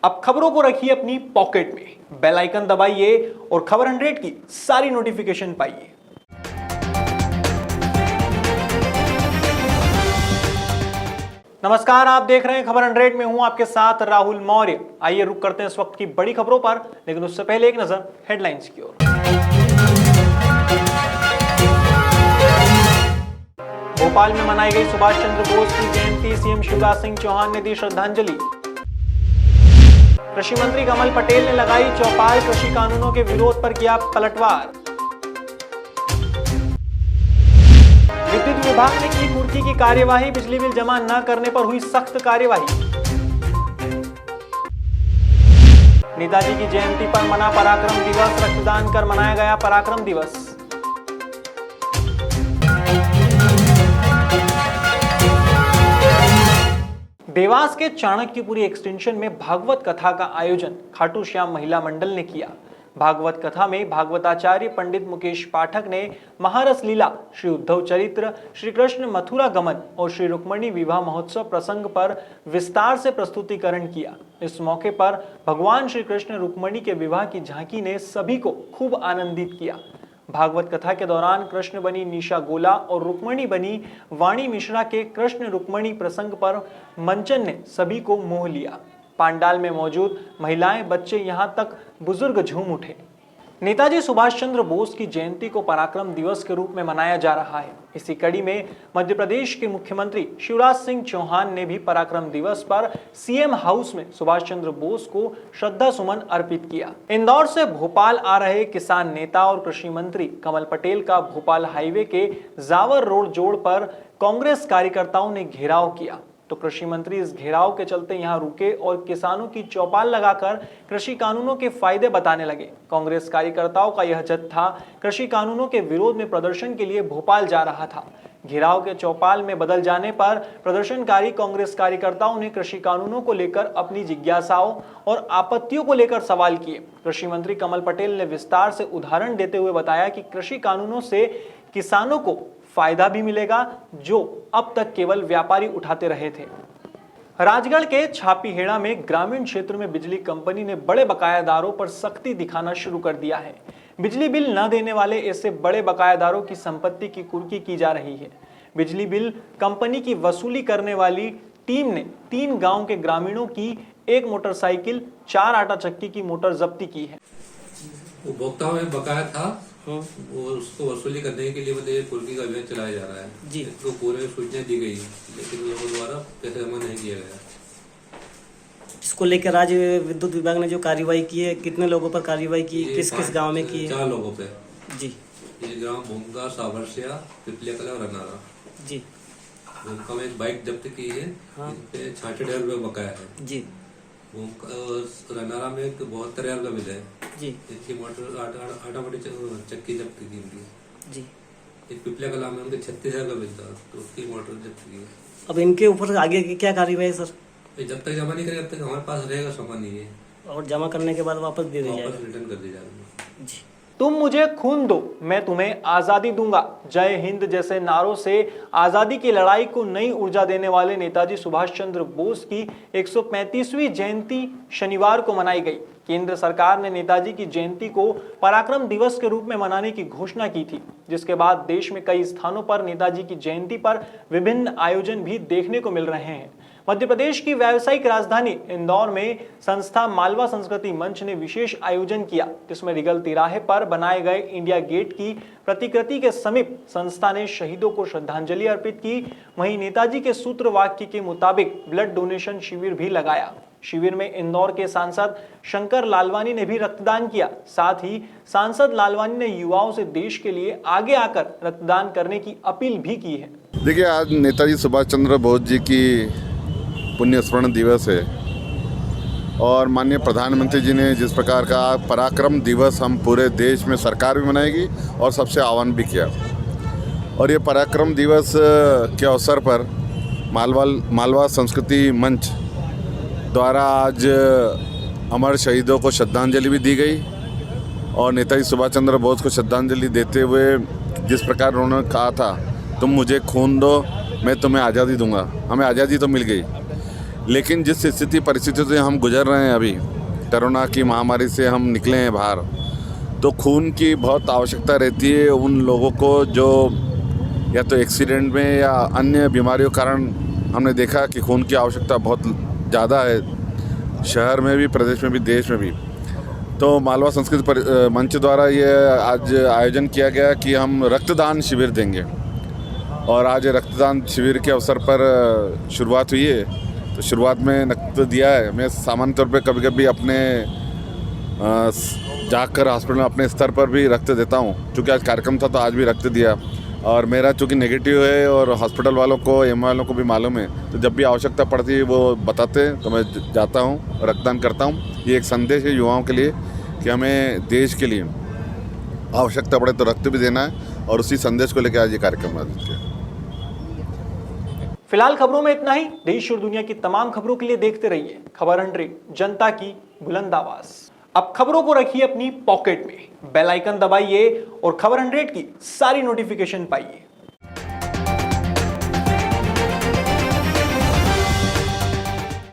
अब खबरों को रखिए अपनी पॉकेट में, बेल आइकन दबाइए और खबर 100 की सारी नोटिफिकेशन पाइए। नमस्कार, आप देख रहे हैं खबर 100 में हूं आपके साथ राहुल मौर्य। आइए रुक करते हैं इस वक्त की बड़ी खबरों पर, लेकिन उससे पहले एक नजर हेडलाइंस की ओर। भोपाल में मनाई गई सुभाष चंद्र बोस की जयंती, सीएम शिवराज सिंह चौहान ने दी श्रद्धांजलि। कृषि मंत्री कमल पटेल ने लगाई चौपाल, कृषि कानूनों के विरोध पर किया पलटवार। विद्युत विभाग ने की कुर्की की कार्यवाही, बिजली बिल जमा न करने पर हुई सख्त कार्यवाही। नेताजी की जयंती पर मना पराक्रम दिवस, रक्तदान कर मनाया गया पराक्रम दिवस। देवास के चाणक्यपुरी एक्सटेंशन में भागवत कथा का आयोजन खाटू श्याम महिला मंडल ने किया। भागवत कथा में भागवताचार्य पंडित मुकेश पाठक ने महारस लीला, श्री उद्धव चरित्र, श्री कृष्ण मथुरा गमन और श्री रुक्मिणी विवाह महोत्सव प्रसंग पर विस्तार से प्रस्तुतिकरण किया। इस मौके पर भगवान श्री कृष्ण रुक्मिणी के विवाह की झांकी ने सभी को खूब आनंदित किया। भागवत कथा के दौरान कृष्ण बनी निशा गोला और रुक्मिणी बनी वाणी मिश्रा के कृष्ण रुक्मिणी प्रसंग पर मंचन ने सभी को मोह लिया। पांडाल में मौजूद महिलाएं, बच्चे, यहां तक बुजुर्ग झूम उठे। नेताजी सुभाष चंद्र बोस की जयंती को पराक्रम दिवस के रूप में मनाया जा रहा है। इसी कड़ी में मध्य प्रदेश के मुख्यमंत्री शिवराज सिंह चौहान ने भी पराक्रम दिवस पर सीएम हाउस में सुभाष चंद्र बोस को श्रद्धा सुमन अर्पित किया। इंदौर से भोपाल आ रहे किसान नेता और कृषि मंत्री कमल पटेल का भोपाल हाईवे के जावर रोड जोड़ पर कांग्रेस कार्यकर्ताओं ने घेराव किया, तो कृषि मंत्री इस घेराव के चलते यहां रुके और किसानों की चौपाल लगाकर कृषि कानूनों के फायदे बताने लगे। कांग्रेस कार्यकर्ताओं का यह जत्था कृषि कानूनों के विरोध में प्रदर्शन के लिए भोपाल जा रहा था। घेराव के चौपाल में बदल जाने पर प्रदर्शनकारी कांग्रेस कार्यकर्ताओं ने कृषि कानूनों को लेकर अपनी जिज्ञासाओं और आपत्तियों को लेकर सवाल किए। कृषि मंत्री कमल पटेल ने विस्तार से उदाहरण देते हुए बताया कि कृषि कानूनों से किसानों को फायदा भी मिलेगा, जो अब तक केवल व्यापारी उठाते रहे थे। राजगढ़ के छापीहेड़ा में ग्रामीण क्षेत्र में बिजली कंपनी ने बड़े बकायादारों पर सख्ती दिखाना शुरू कर दिया है। बिजली बिल न देने वाले ऐसे बड़े बकायादारों की संपत्ति की कुर्की की जा रही है। बिजली बिल कंपनी की वसूली करने वाली टीम ने 3 गांव के ग्रामीणों की 1 मोटरसाइकिल, 4 आटा चक्की की मोटर जब्ती की है। उपभोक्ताओं में बकाया था, वो उसको वसूली करने के लिए मतलब कुर्की का अभियान चलाया जा रहा है जी। इसको पूरे सूचना दी गई, लेकिन लोगों द्वारा पैसे जमा नहीं किया गया। इसको लेकर आज विद्युत विभाग ने जो कार्रवाई की है, कितने लोगों पर कार्रवाई की, किस किस गांव में की है? 4 लोगों पे जी। ये गांव भूमका, सावरसिया, पिपलिया कला और रनारा जी। भूमका में एक बाइक जब्त की है, इस पे 66,000 रुपये बकाया है जी। रनारा में 72,000 रुपये मिले जी। इसकी मोटर आटा चक्की जब्त की जी। एक पिपलिया कला में उनके 36,000 रुपये मिलता, तो उसकी मोटर जब्त की है। अब इनके ऊपर आगे की क्या कार्रवाई है सर? जब तक जमा नहीं करेगा तब तक हमारे पास रहेगा सामान ये, और जमा करने के बाद वापस दे दिया वापस रिटर्न कर दिया जाएगा जी। तुम मुझे खून दो, मैं तुम्हें आजादी दूंगा, जय हिंद जैसे नारों से आजादी की लड़ाई को नई ऊर्जा देने वाले नेताजी सुभाष चंद्र बोस की 135वीं जयंती शनिवार को मनाई गई। केंद्र सरकार ने नेताजी की जयंती को पराक्रम दिवस के रूप में मनाने की घोषणा की थी, जिसके बाद देश में कई स्थानों पर नेताजी की जयंती पर विभिन्न आयोजन भी देखने को मिल रहे हैं। मध्य प्रदेश की व्यावसायिक राजधानी इंदौर में संस्था मालवा संस्कृति मंच ने विशेष आयोजन किया, जिसमें रिगल तिराहे पर बनाए गए इंडिया गेट की प्रतिकृति के समीप संस्था ने शहीदों को श्रद्धांजलि अर्पित की। वहीं नेताजी के सूत्र वाक्य के मुताबिक ब्लड डोनेशन शिविर भी लगाया। शिविर में इंदौर के सांसद शंकर लालवानी ने भी रक्तदान किया। साथ ही सांसद लालवानी ने युवाओं से देश के लिए आगे आकर रक्तदान करने की अपील भी की है। देखिए, आज नेताजी सुभाष चंद्र बोस जी की पुण्य स्मरण दिवस है और माननीय प्रधानमंत्री जी ने जिस प्रकार का पराक्रम दिवस हम पूरे देश में सरकार भी मनाएगी और सबसे आह्वान भी किया, और ये पराक्रम दिवस के अवसर पर मालवा संस्कृति मंच द्वारा आज अमर शहीदों को श्रद्धांजलि भी दी गई और नेताजी सुभाष चंद्र बोस को श्रद्धांजलि देते हुए जिस प्रकार उन्होंने कहा था, तुम मुझे खून दो मैं तुम्हें आज़ादी दूंगा, हमें आज़ादी तो मिल गई, लेकिन जिस स्थिति परिस्थितियों से हम गुजर रहे हैं अभी, कोरोना की महामारी से हम निकले हैं बाहर, तो खून की बहुत आवश्यकता रहती है उन लोगों को जो या तो एक्सीडेंट में या अन्य बीमारियों के कारण हमने देखा कि खून की आवश्यकता बहुत ज़्यादा है, शहर में भी, प्रदेश में भी, देश में भी। तो मालवा संस्कृति मंच द्वारा ये आज आयोजन किया गया कि हम रक्तदान शिविर देंगे, और आज रक्तदान शिविर के अवसर पर शुरुआत हुई है। तो शुरुआत में रक्त दिया है। मैं सामान्य तौर पे कभी कभी अपने जाकर हॉस्पिटल में अपने स्तर पर भी रक्त देता हूँ। चूँकि आज कार्यक्रम था तो आज भी रक्त दिया, और मेरा चूँकि नेगेटिव है और हॉस्पिटल वालों को, एम वालों को भी मालूम है, तो जब भी आवश्यकता पड़ती है वो बताते हैं तो मैं जाता हूँ, रक्तदान करता हूँ। ये एक संदेश है युवाओं के लिए कि हमें देश के लिए आवश्यकता पड़े तो रक्त भी देना है, और उसी संदेश को लेकर आज ये कार्यक्रम आयोजित किया। फिलहाल खबरों में इतना ही। देश और दुनिया की तमाम खबरों के लिए देखते रहिए खबर 100, जनता की बुलंद आवाज। अब खबरों को रखिए अपनी पॉकेट में, बेल आइकन दबाइए और खबर 100 की सारी नोटिफिकेशन पाइए।